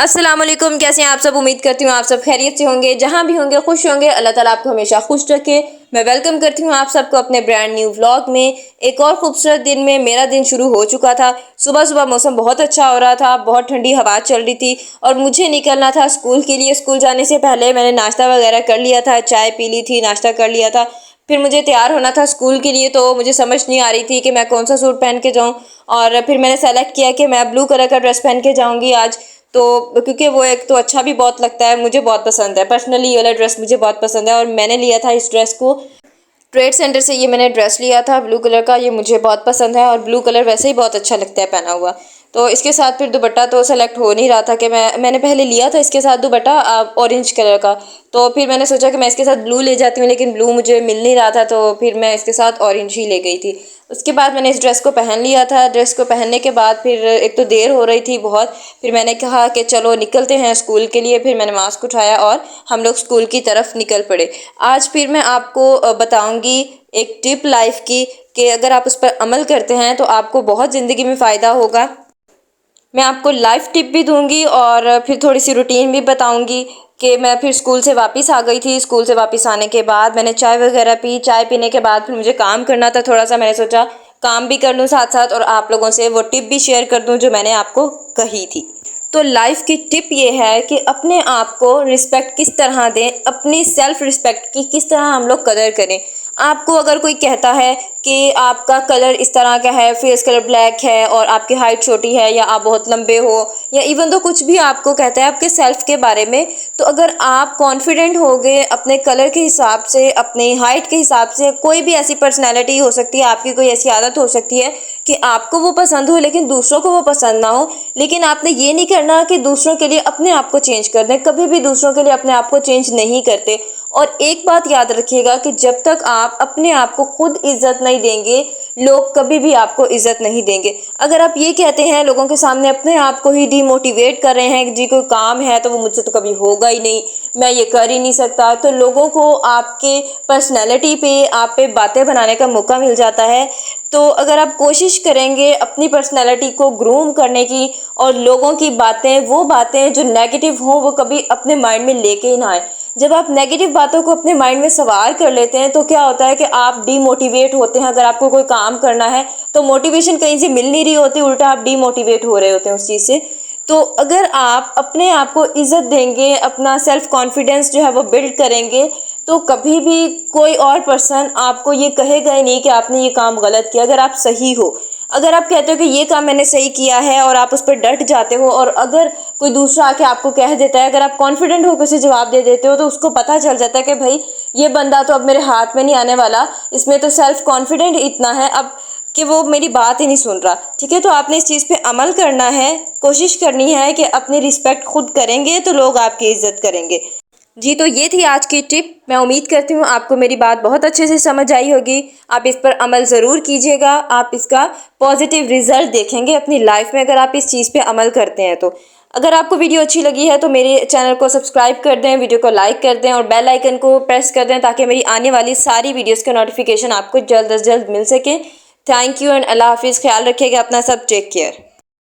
अस्सलाम वालेकुम, कैसे हैं आप सब। उम्मीद करती हूँ आप सब खैरियत से होंगे, जहाँ भी होंगे खुश होंगे। अल्लाह ताला आपको हमेशा खुश रखे। मैं वेलकम करती हूँ आप सबको अपने ब्रांड न्यू व्लॉग में। एक और खूबसूरत दिन में मेरा दिन शुरू हो चुका था। सुबह सुबह मौसम बहुत अच्छा हो रहा था, बहुत ठंडी हवा चल रही थी और मुझे निकलना था स्कूल के लिए। स्कूल जाने से पहले मैंने नाश्ता वगैरह कर लिया था, चाय पी ली थी, नाश्ता कर लिया था। फिर मुझे तैयार होना था स्कूल के लिए, तो मुझे समझ नहीं आ रही थी कि मैं कौन सा सूट पहन के जाऊँ। और फिर मैंने सेलेक्ट किया कि मैं ब्लू कलर का ड्रेस पहन के जाऊँगी आज। तो क्योंकि वो एक तो अच्छा भी बहुत लगता है, मुझे बहुत पसंद है पर्सनली, ये वाला ड्रेस मुझे बहुत पसंद है। और मैंने लिया था इस ड्रेस को ट्रेड सेंटर से। ये मैंने ड्रेस लिया था ब्लू कलर का, ये मुझे बहुत पसंद है और ब्लू कलर वैसे ही बहुत अच्छा लगता है पहना हुआ। तो इसके साथ फिर दुपट्टा तो सेलेक्ट हो नहीं रहा था कि मैंने पहले लिया था इसके साथ दुपट्टा ऑरेंज कलर का। तो फिर मैंने सोचा कि मैं इसके साथ ब्लू ले जाती हूँ, लेकिन ब्लू मुझे मिल नहीं रहा था, तो फिर मैं इसके साथ ऑरेंज ही ले गई थी। उसके बाद मैंने इस ड्रेस को पहन लिया था। ड्रेस को पहनने के बाद फिर एक तो देर हो रही थी बहुत, फिर मैंने कहा कि चलो निकलते हैं स्कूल के लिए। फिर मैंने मास्क उठाया और हम लोग स्कूल की तरफ निकल पड़े। आज फिर मैं आपको बताऊंगी एक टिप लाइफ की कि अगर आप उस पर अमल करते हैं तो आपको बहुत ज़िंदगी में फ़ायदा होगा। मैं आपको लाइफ टिप भी दूंगी और फिर थोड़ी सी रूटीन भी बताऊंगी कि मैं फिर स्कूल से वापस आ गई थी। स्कूल से वापस आने के बाद मैंने चाय वगैरह पी। चाय पीने के बाद फिर मुझे काम करना था थोड़ा सा। मैंने सोचा काम भी कर लूँ साथ साथ और आप लोगों से वो टिप भी शेयर कर दूँ जो मैंने आपको कही थी। तो लाइफ की टिप ये है कि अपने आप को रिस्पेक्ट किस तरह दें, अपनी सेल्फ रिस्पेक्ट की किस तरह हम लोग कदर करें। आपको अगर कोई कहता है कि आपका कलर इस तरह का है, फेस कलर ब्लैक है और आपकी हाइट छोटी है या आप बहुत लंबे हो, या इवन तो कुछ भी आपको कहता है आपके सेल्फ के बारे में, तो अगर आप कॉन्फिडेंट हो गए अपने कलर के हिसाब से, अपनी हाइट के हिसाब से, कोई भी ऐसी पर्सनैलिटी हो सकती है, आपकी कोई ऐसी आदत हो सकती है कि आपको वो पसंद हो लेकिन दूसरों को वो पसंद ना हो, लेकिन आपने ये नहीं करना कि दूसरों के लिए अपने आप को चेंज कर दें। कभी भी दूसरों के लिए अपने आप को चेंज नहीं करते। और एक बात याद रखिएगा कि जब तक आप अपने आप को खुद इज्जत नहीं देंगे, लोग कभी भी आपको इज्जत नहीं देंगे। अगर आप ये कहते हैं लोगों के सामने, अपने आप को ही डिमोटिवेट कर रहे हैं कि जी कोई काम है तो वो मुझसे तो कभी होगा ही नहीं, मैं ये कर ही नहीं सकता, तो लोगों को आपके पर्सनैलिटी पे, आप पे बातें बनाने का मौका मिल जाता है। तो अगर आप कोशिश करेंगे अपनी पर्सनैलिटी को ग्रूम करने की और लोगों की बातें, वो बातें जो नेगेटिव हों, वो कभी अपने माइंड में लेके ही ना आए। जब आप नेगेटिव बातों को अपने माइंड में सवार कर लेते हैं तो क्या होता है कि आप डीमोटिवेट होते हैं। अगर आपको कोई काम करना है तो मोटिवेशन कहीं से मिल नहीं रही होती, उल्टा आप डीमोटिवेट हो रहे होते हैं उस चीज़ से। तो अगर आप अपने आप को इज्जत देंगे, अपना सेल्फ कॉन्फिडेंस जो है वो बिल्ड करेंगे, तो कभी भी कोई और पर्सन आपको ये कहेगा ही नहीं कि आपने ये काम गलत किया। अगर आप सही हो, अगर आप कहते हो कि ये काम मैंने सही किया है और आप उस पर डट जाते हो, और अगर कोई दूसरा आके आपको कह देता है, अगर आप कॉन्फिडेंट होकर उसे जवाब दे देते हो, तो उसको पता चल जाता है कि भाई ये बंदा तो अब मेरे हाथ में नहीं आने वाला, इसमें तो सेल्फ कॉन्फिडेंट इतना है अब कि वो मेरी बात ही नहीं सुन रहा। ठीक है, तो आपने इस चीज़ पे अमल करना है, कोशिश करनी है कि अपनी रिस्पेक्ट खुद करेंगे तो लोग आपकी इज्जत करेंगे। जी, तो ये थी आज की टिप। मैं उम्मीद करती हूँ आपको मेरी बात बहुत अच्छे से समझ आई होगी। आप इस पर अमल ज़रूर कीजिएगा, आप इसका पॉजिटिव रिजल्ट देखेंगे अपनी लाइफ में अगर आप इस चीज़ पे अमल करते हैं तो। अगर आपको वीडियो अच्छी लगी है तो मेरे चैनल को सब्सक्राइब कर दें, वीडियो को लाइक कर दें और बेल आइकन को प्रेस कर दें ताकि मेरी आने वाली सारी वीडियोज़ का नोटिफिकेशन आपको जल्द अज जल्द मिल सके। थैंक यू एंड अल्लाह हाफिज़। ख्याल रखिएगा अपना सब, टेक केयर।